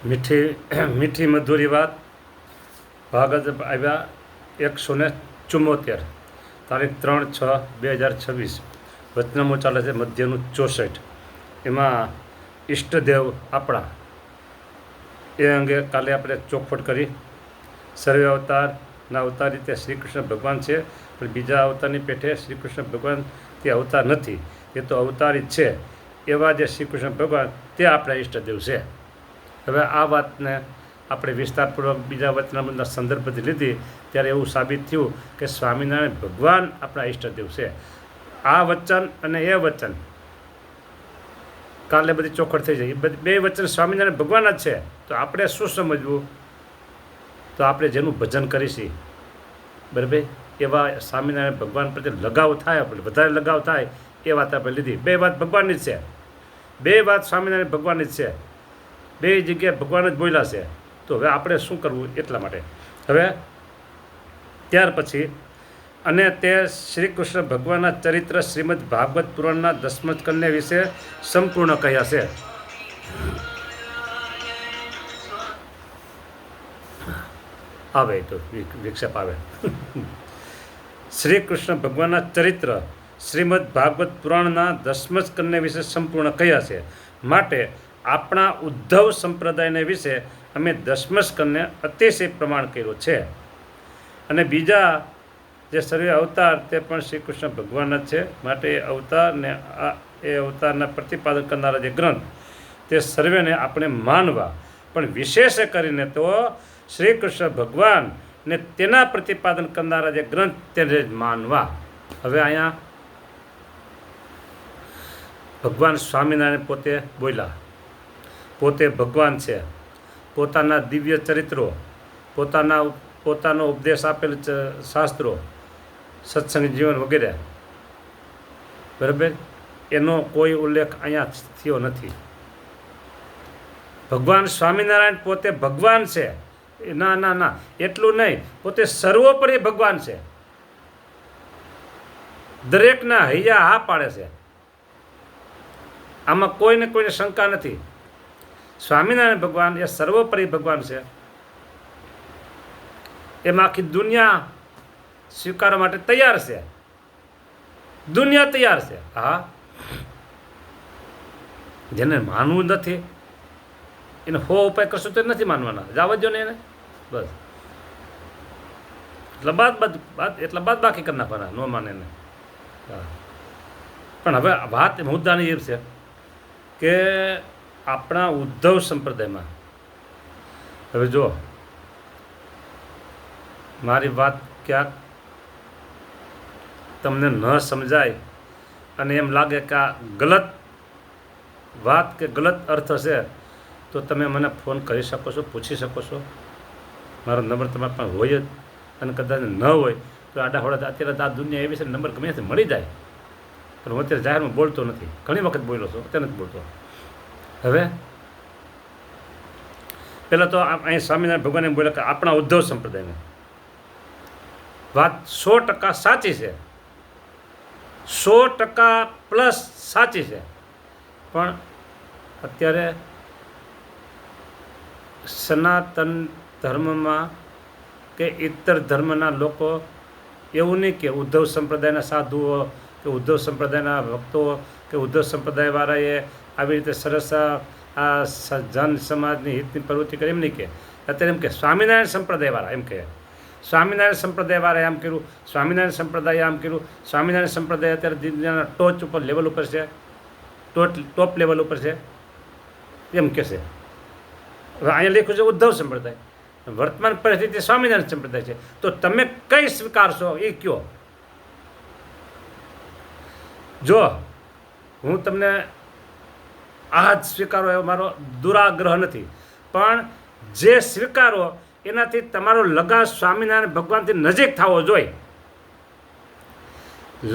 મીઠી મીઠી મધુરી વાત ભાગ આવ્યા 174 તારીખ 3/6/2026 વચનામું ચાલે છે મધ્યનું 64 એમાં ઈષ્ટદેવ આપણા એ અંગે કાલે આપણે ચોખવટ કરી. સર્વે અવતારના અવતાર રીતે શ્રી કૃષ્ણ ભગવાન છે, પણ બીજા અવતારની પેઠે શ્રી કૃષ્ણ ભગવાન તે અવતાર નથી, એ તો અવતારી જ છે. એવા જે શ્રી કૃષ્ણ ભગવાન તે આપણા ઈષ્ટદેવ છે. હવે આ વાતને આપણે વિસ્તારપૂર્વક બીજા વચનામૃતના સંદર્ભથી લીધી ત્યારે એવું સાબિત થયું કે સ્વામિનારાયણ ભગવાન આપણા ઈષ્ટદેવ છે. આ વચન અને એ વચન કાલે બધી ચોખવટ થઈ જાય. એ બે વચન સ્વામિનારાયણ ભગવાન જ છે. તો આપણે શું સમજવું? તો આપણે જેનું ભજન કરીશી, બરાબર, એવા સ્વામિનારાયણ ભગવાન પ્રત્યે લગાવ થાય, આપણે વધારે લગાવ થાય એ વાત આપણે લીધી. બે વાત ભગવાનની જ છે, બે વાત સ્વામિનારાયણ ભગવાનની જ છે, બે જગ્યાએ ભગવાન જ બોલ્યા છે. તો હવે આપણે શું કરવું એટલા માટે હવે ત્યાર પછી અને તે શ્રી કૃષ્ણ ભગવાનના ચરિત્ર શ્રીમદ ભાગવત પુરાણના 10મ સ્કંદને વિશે સંપૂર્ણ કહ્યા છે. આવે તો વિક્ષેપ આવે. શ્રી કૃષ્ણ ભગવાનના ચરિત્ર શ્રીમદ ભાગવત પુરાણના 10મ સ્કંદને વિશે સંપૂર્ણ કહ્યા છે. માટે આપણા ઉદ્ધવ સંપ્રદાયને વિશે અમે 10મ સ્કંદને અતિશય પ્રમાણ કર્યો છે. અને બીજા જે સર્વે અવતાર તે પણ શ્રી કૃષ્ણ ભગવાન જ છે. માટે એ અવતારને એ અવતારના પ્રતિપાદન કરનારા જે ગ્રંથ તે સર્વેને આપણે માનવા, પણ વિશેષ કરીને તો શ્રી કૃષ્ણ ભગવાન ને તેના પ્રતિપાદન કરનારા જે ગ્રંથ તેને જ માનવા. હવે અહીંયા ભગવાન સ્વામિનારાયણ પોતે બોલ્યા, પોતે ભગવાન છે. પોતાના દિવ્ય ચરિત્રો, પોતાનો ઉપદેશ આપેલ શાસ્ત્રો, સત્સંગ જીવન વગેરે, બરાબર, એનો કોઈ ઉલ્લેખ અહીંયા થયો નથી. ભગવાન સ્વામિનારાયણ પોતે ભગવાન છે. ના ના ના, એટલું નહીં, પોતે સર્વોપરી ભગવાન છે. દરેકના હૈયા હા પાડે છે. આમાં કોઈને શંકા નથી. સ્વામિનારાયણ ભગવાન એ સર્વોપરી ભગવાન છે. એમાં આખી દુનિયા સ્વીકારવા માટે તૈયાર છે. દુનિયા તૈયાર છે. હા, જેને માનવું નથી એને હો ઉપાય કરશું તો નથી માનવાના. જવા દો ને એને, બસ એટલા બાદ બાકી કરી નાખવાના, ન માને ને. પણ હવે વાત મુદ્દાની એ છે કે આપણા ઉદ્ધવ સંપ્રદાયમાં, હવે જો મારી વાત ક્યાંક તમને ન સમજાય અને એમ લાગે કે આ ગલત વાત કે ગલત અર્થ હશે તો તમે મને ફોન કરી શકો છો, પૂછી શકો છો. મારો નંબર તમારા પાસે હોય જ, અને કદાચ ન હોય તો આડા હોડા અત્યારે આ દુનિયા એવી છે, નંબર ગમે ત્યાંથી મળી જાય. પણ હું અત્યારે જાહેરમાં બોલતો નથી, ઘણી વખત બોલ્યો છું, અત્યારે નથી બોલતો. હવે પહેલાં તો અહીં સ્વામિનારાયણ ભગવાન એમ બોલ્યા કે આપણા ઉદ્ધવ સંપ્રદાયને વાત 100% સાચી છે, 100% + સાચી છે. પણ અત્યારે સનાતન ધર્મમાં કે ઇતર ધર્મના લોકો એવું નહીં કે ઉદ્ધવ સંપ્રદાયના સાધુઓ કે ઉદ્ધવ સંપ્રદાયના ભક્તો કે ઉદ્ધવ સંપ્રદાયવાળાએ આવી રીતે સરસ આ જન સમાજની હિતની પ્રવૃત્તિ કરી, એમ નહીં કે. અત્યારે એમ કે સ્વામિનારાયણ સંપ્રદાયવાળા એમ કહે, સ્વામિનારાયણ સંપ્રદાયવાળાએ આમ કર્યું, સ્વામિનારાયણ સંપ્રદાયે આમ કર્યું. સ્વામિનારાયણ સંપ્રદાય અત્યારે દુનિયાના ટોચ ઉપર લેવલ ઉપર છે, ટોપ લેવલ ઉપર છે એમ કહેશે. હવે અહીંયા લખ્યું છે ઉદ્ધવ સંપ્રદાય, વર્તમાન પરિસ્થિતિ સ્વામિનારાયણ સંપ્રદાય છે. તો તમે કઈ સ્વીકારશો એ કયો? જો હું તમને આ જ સ્વીકારો એવો મારો દુરાગ્રહ નથી, પણ જે સ્વીકારો એનાથી તમારો લગાવ સ્વામિનારાયણ ભગવાનથી નજીક થવો જોઈએ.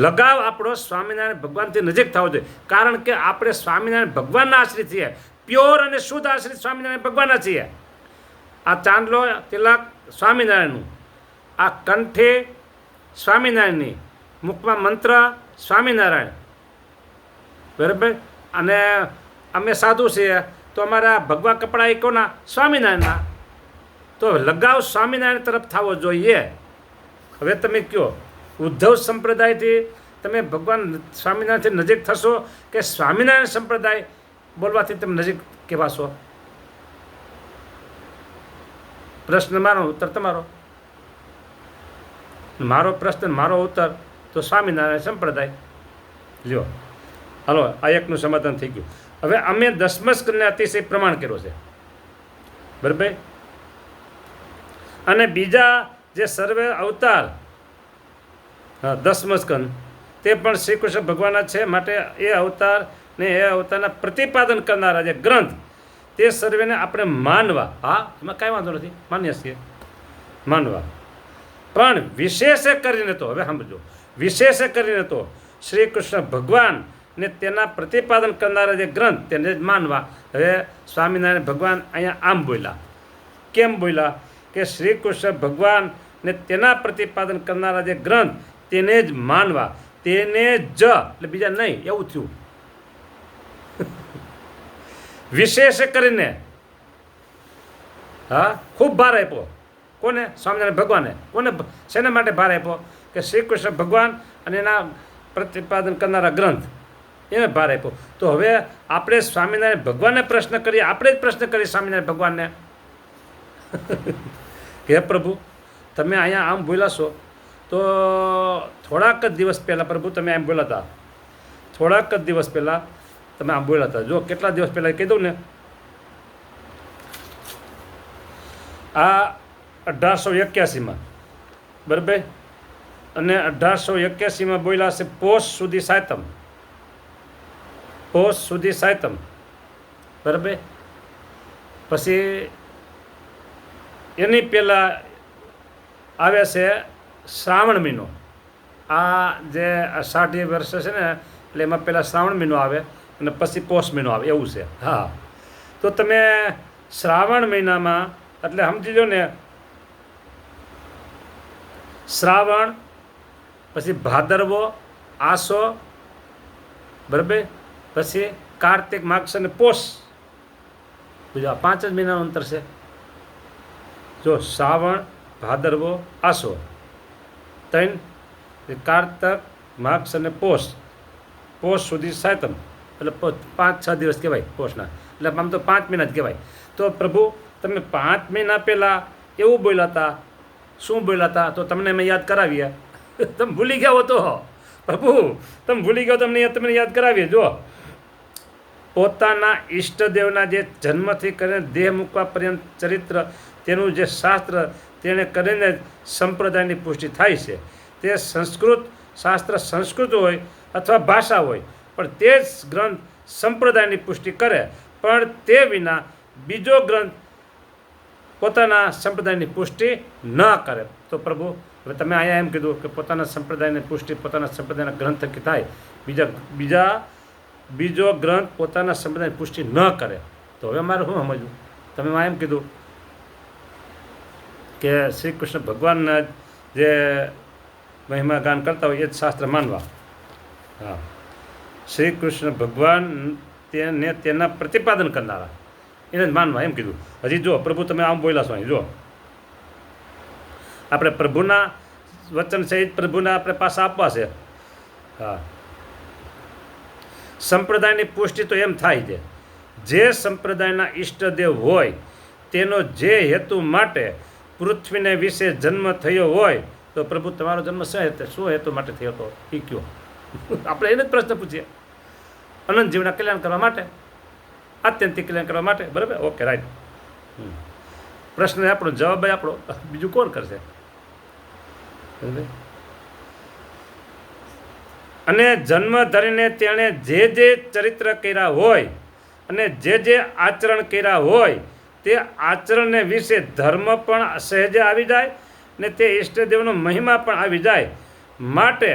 લગાવ આપણો સ્વામિનારાયણ ભગવાનથી નજીક થવો જોઈએ. કારણ કે આપણે સ્વામિનારાયણ ભગવાનના આશ્રિત છીએ, પ્યોર અને શુદ્ધ આશ્રિત સ્વામિનારાયણ ભગવાનના છીએ. આ ચાંદલો તિલક સ્વામિનારાયણનું, આ કંઠે સ્વામિનારાયણની, મુખમાં મંત્ર સ્વામિનારાયણ, બરાબર. અને અમે સાધુ છીએ તો અમારા ભગવા કપડાં એ કોના? સ્વામિનારાયણના. તો લગાવ સ્વામિનારાયણ તરફ થવો જોઈએ. હવે તમે કહો, ઉદ્ધવ સંપ્રદાયથી તમે ભગવાન સ્વામિનારાયણથી નજીક થશો કે સ્વામિનારાયણ સંપ્રદાય બોલવાથી તમે નજીક કહેવાશો? પ્રશ્ન મારો, ઉત્તર તમારો. મારો પ્રશ્ન, મારો ઉત્તર તો સ્વામિનારાયણ સંપ્રદાય. લ્યો, હાલો, આ એકનું સમાધાન થઈ ગયું. હવે અમે દસમસ્કંદને અતિશય પ્રમાણ કર્યો છે, બરાબર. અને બીજા જે સર્વે અવતાર, હા, દસમસ્કંદ, તે પણ શ્રી કૃષ્ણ ભગવાનના છે. માટે એ અવતાર ને એ અવતારના પ્રતિપાદન કરનારા જે ગ્રંથ, તે સર્વેને આપણે માનવા. હા, એમાં કાંઈ વાંધો નથી, માન્ય છીએ, માનવા. પણ વિશેષે કરીને તો, હવે સમજો, વિશેષે કરીને તો શ્રી કૃષ્ણ ભગવાન ને તેના પ્રતિપાદન કરનારા જે ગ્રંથ, તેને જ માનવા. હવે સ્વામિનારાયણ ભગવાન અહીંયા આમ બોલ્યા. કેમ બોલ્યા? કે શ્રી કૃષ્ણ ભગવાન ને તેના પ્રતિપાદન કરનારા જે ગ્રંથ, તેને જ માનવા. તેને જ, એટલે બીજા નહીં, એવું થયું. વિશેષ કરીને, હા, ખૂબ ભાર આપ્યો. કોને? સ્વામિનારાયણ ભગવાને. કોને? શેના માટે ભાર આપ્યો? કે શ્રી કૃષ્ણ ભગવાન અને એના પ્રતિપાદન કરનારા ગ્રંથ, એને ભાર આપ્યો. તો હવે આપણે સ્વામિનારાયણ ભગવાનને પ્રશ્ન કરીએ, આપણે જ પ્રશ્ન કરીએ સ્વામિનારાયણ ભગવાનને કે પ્રભુ, તમે અહીંયા આમ બોલ્યા છો, તો થોડાક જ દિવસ પહેલાં પ્રભુ તમે આમ બોલ્યા હતા, થોડાક જ દિવસ પહેલાં તમે આમ બોલ્યા હતા. જો કેટલા દિવસ પહેલાં કહી દઉં ને, આ 1881માં, બરાબર. અને 1881માં બોલ્યા છે પોષ સુધી સાયતમ, પોષ સુધી સાયતમ, બરાબર. પછી એની પહેલાં આવે છે શ્રાવણ મહિનો. આ જે 60 વર્ષ છે ને, એટલે એમાં પહેલાં શ્રાવણ મહિનો આવે અને પછી પોષ મહિનો આવે, એવું છે. હા, તો તમે શ્રાવણ મહિનામાં, એટલે સમજી લો ને, શ્રાવણ, પછી ભાદરવો, આસો, બરાબર, પછી કાર્તિક, માગસર અને પોષ. બીજા 5 જ મહિનાનું અંતર છે. જો શ્રાવણ, ભાદરવો, આસો, 3, કાર્તક, માગસર અને પોષ. પોષ સુધી સાયતમ, એટલે 5-6 દિવસ કહેવાય પોષના. એટલે આમ તો 5 મહિના જ કહેવાય. તો પ્રભુ, તમે 5 મહિના પહેલાં એવું બોલ્યા હતા. શું બોલ્યા હતા? તો તમને અમે યાદ કરાવીએ. તમે ભૂલી ગયા હો તો પ્રભુ, તમે ભૂલી ગયા, તમને યાદ કરાવીએ. જો, પોતાના ઈષ્ટદેવના જે જન્મથી કરીને દેહ મૂકવા પર્યંત ચરિત્ર, તેનું જે શાસ્ત્ર, તેને કરીને સંપ્રદાયની પુષ્ટિ થાય છે. તે સંસ્કૃત શાસ્ત્ર, સંસ્કૃત હોય અથવા ભાષા હોય, પણ તે જ ગ્રંથ સંપ્રદાયની પુષ્ટિ કરે. પણ તે વિના બીજો ગ્રંથ પોતાના સંપ્રદાયની પુષ્ટિ ન કરે. તો પ્રભુ, હવે તમે અહીંયા એમ કીધું કે પોતાના સંપ્રદાયની પુષ્ટિ પોતાના સંપ્રદાયના ગ્રંથ થકી થાય, બીજો ગ્રંથ પોતાના સંપ્રદાયની પુષ્ટિ ન કરે. તો હવે મારે શું સમજવું? તમે એમ કીધું કે શ્રી કૃષ્ણ ભગવાનના જે મહિમા ગાન કરતા હોય એ જ શાસ્ત્ર માનવા. હા, શ્રી કૃષ્ણ ભગવાન તેને તેના પ્રતિપાદન કરનારા, એને જ માનવા, એમ કીધું. હજી જો પ્રભુ, તમે આમ બોલ્યા છો અહીં, જો આપણે પ્રભુના વચન છે એ જ પ્રભુને આપણે પાછા આપવા છે. હા, સંપ્રદાયની પુષ્ટિ તો એમ થાય છે, જે સંપ્રદાયના ઈષ્ટદેવ હોય તેનો જે હેતુ માટે પૃથ્વીને વિશે જન્મ થયો હોય, તો પ્રભુ તમારો જન્મ શું હેતુ માટે થયો હતો એ કયો? આપણે એને જ પ્રશ્ન પૂછીએ. અનંત જીવના કલ્યાણ કરવા માટે, આત્યંતિક કલ્યાણ કરવા માટે, બરાબર. Okay, right. પ્રશ્ન આપણો, જવાબ આપણો, બીજું કોણ કરશે? અને જન્મ ધરીને તેણે જે ચરિત્ર કર્યા હોય અને જે આચરણ કર્યા હોય, તે આચરણને વિશે ધર્મ પણ સહેજે આવી જાય ને તે ઈષ્ટદેવનો મહિમા પણ આવી જાય. માટે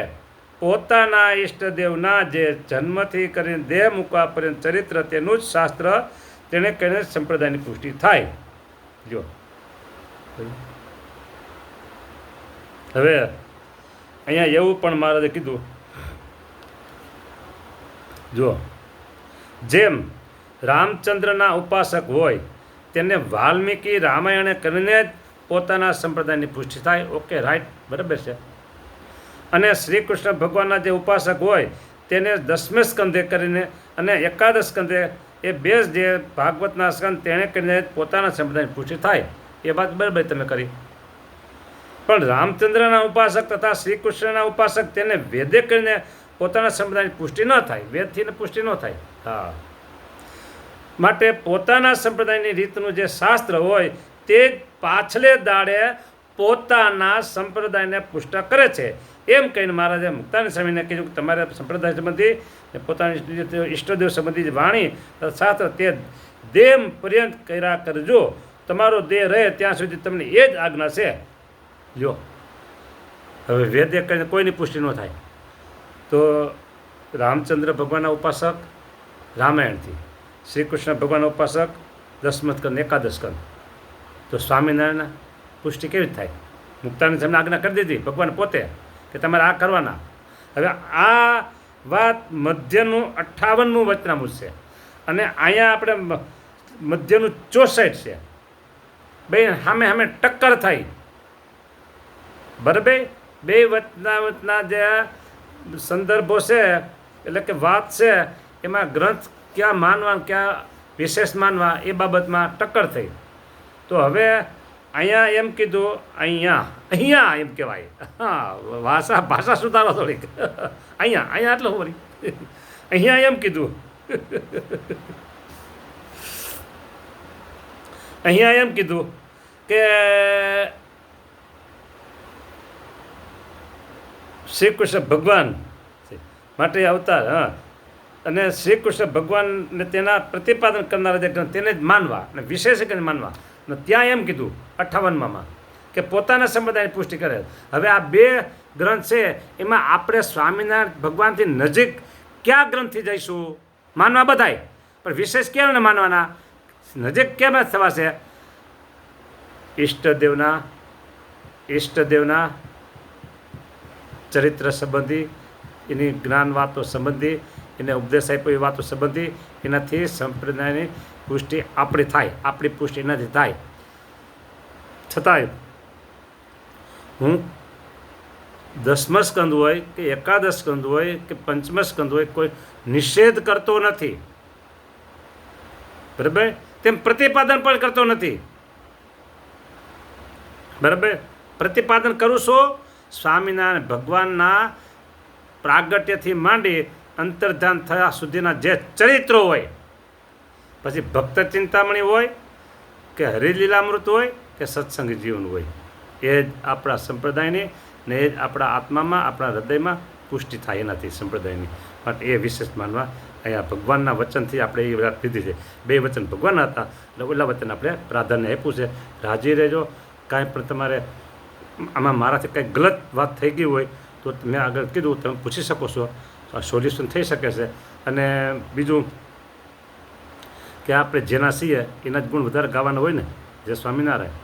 પોતાના ઈષ્ટદેવના જે જન્મથી કરીને દેહ મૂકવા પર્યંત ચરિત્ર, તેનું જ શાસ્ત્ર, તેને કહીને સંપ્રદાયની પુષ્ટિ થાય. જો હવે અહીંયા એવું પણ મહારાજે કીધું, જો જેમ રામચંદ્રના ઉપાસક હોય તેને વાલ્મીકી રામાયણે કરીને જ પોતાના સંપ્રદાયની પુષ્ટિ થાય. ઓકે, રાઈટ, બરાબર છે. અને શ્રી કૃષ્ણ ભગવાનના જે ઉપાસક હોય તેને 10મે સ્કંધે કરીને અને એકાદશ સ્કંધે, એ બે જે ભાગવતના સ્કંદ તેણે કરીને પોતાના સંપ્રદાયની પુષ્ટિ થાય. એ વાત બરાબર તમે કરી. પણ રામચંદ્રના ઉપાસક તથા શ્રી કૃષ્ણના ઉપાસક તેને વેદે કરીને પોતાના સંપ્રદાયની પુષ્ટિ ન થાય, વેદથી પુષ્ટિ ન થાય. હા, માટે પોતાના સંપ્રદાયની રીતનું જે શાસ્ત્ર હોય તે જ પાછલે દાડે પોતાના સંપ્રદાયને પુષ્ટ કરે છે. એમ કહીને મહારાજે મુક્તાનંદ સ્વામીને કીધું કે તમારે સંપ્રદાય સંબંધી પોતાની ઈષ્ટદેવ સંબંધી વાણી શાસ્ત્ર તે દેહ પર્યંત કર્યા કરજો. તમારો દેહ રહે ત્યાં સુધી તમને એ જ આજ્ઞા છે. લ્યો, હવે વેદે કરીને કોઈની પુષ્ટિ ન થાય. તો રામચંદ્ર ભગવાનના ઉપાસક રામાયણથી, શ્રી કૃષ્ણ ભગવાનના ઉપાસક 10મ સ્કંદ, એકાદશ સ્કંદ. તો સ્વામિનારાયણ પુષ્ટિ કેવી રીતે થાય? મુક્તાનંદ સ્વામીને આજ્ઞા કરી દીધી ભગવાન પોતે કે તમારે આ કરવાના. હવે આ વાત મધ્યનું 58મું વચનામૃત છે અને અહીંયા આપણે મધ્યનું 64 છે. બે સામે સામે ટક્કર થઈ. બરાબર, બે વચનામૃતના જે સંદર્ભો છે એટલે કે વાત છે એમાં ગ્રંથ ક્યાં માનવા ક્યાં વિશેષ માનવા એ બાબતમાં ટક્કર થઈ. તો હવે અહીંયા એમ કીધું, અહીંયા એમ કહેવાય. હા, ભાષા સુધારો થોડીક. અહીંયા એટલે હું અહીંયા એમ કીધું. અહીંયા એમ કીધું કે શ્રી કૃષ્ણ ભગવાન માટે અવતાર. હા, અને શ્રી કૃષ્ણ ભગવાનને તેના પ્રતિપાદન કરનારા જે ગ્રંથ તેને જ માનવા અને વિશેષ માનવા. અને ત્યાં એમ કીધું 58માં કે પોતાના સંપ્રદાયની પુષ્ટિ કરે. હવે આ બે ગ્રંથ છે એમાં આપણે સ્વામિનારાયણ ભગવાનથી નજીક કયા ગ્રંથથી જઈશું? માનવા બધાય, પણ વિશેષ ક્યારે માનવાના? નજીક કેમ થવા છે? ઈષ્ટદેવના ચરિત્ર સંબંધી, એની જ્ઞાન વાતો સંબંધી, એને ઉપદેશ આપ્યો એ વાતો સંબંધી, એનાથી સંપ્રદાયની પુષ્ટિ આપણી થાય, આપણી પુષ્ટિ એનાથી થાય. છતાંય હું 10મ સ્કંદ હોય કે એકાદશ સ્કંદ હોય કે 5મ સ્કંદ હોય કોઈ નિષેધ કરતો નથી. બરાબર, તેમ પ્રતિપાદન પણ કરતો નથી. બરાબર, પ્રતિપાદન કરું છું સ્વામિનારાયણ ભગવાનના પ્રાગટ્યથી માંડી અંતર્ધાન થયા સુધીના જે ચરિત્રો હોય, પછી ભક્ત ચિંતામણી હોય કે હરિલીલામૃત હોય કે સત્સંગ જીવન હોય, એ જ આપણા સંપ્રદાયની ને એ જ આપણા આત્મામાં, આપણા હૃદયમાં પુષ્ટિ થાય એનાથી સંપ્રદાયની. માટે એ વિશેષ માનવા. અહીંયા ભગવાનના વચનથી આપણે એ વાત લીધી છે. બે વચન ભગવાનના હતા એટલે ઓલા વચન આપણે પ્રાધાન્ય આપ્યું છે. રાજી રહેજો. કાંઈ પણ તમારે આમાં મારાથી કંઈક ગલત વાત થઈ ગઈ હોય તો મેં આગળ કીધું તમે પૂછી શકો છો, સોલ્યુશન થઈ શકે છે. અને બીજું કે આપણે જેના છીએ એના જ ગુણ વધારે ગાવાના હોય ને, જે સ્વામિનારાયણ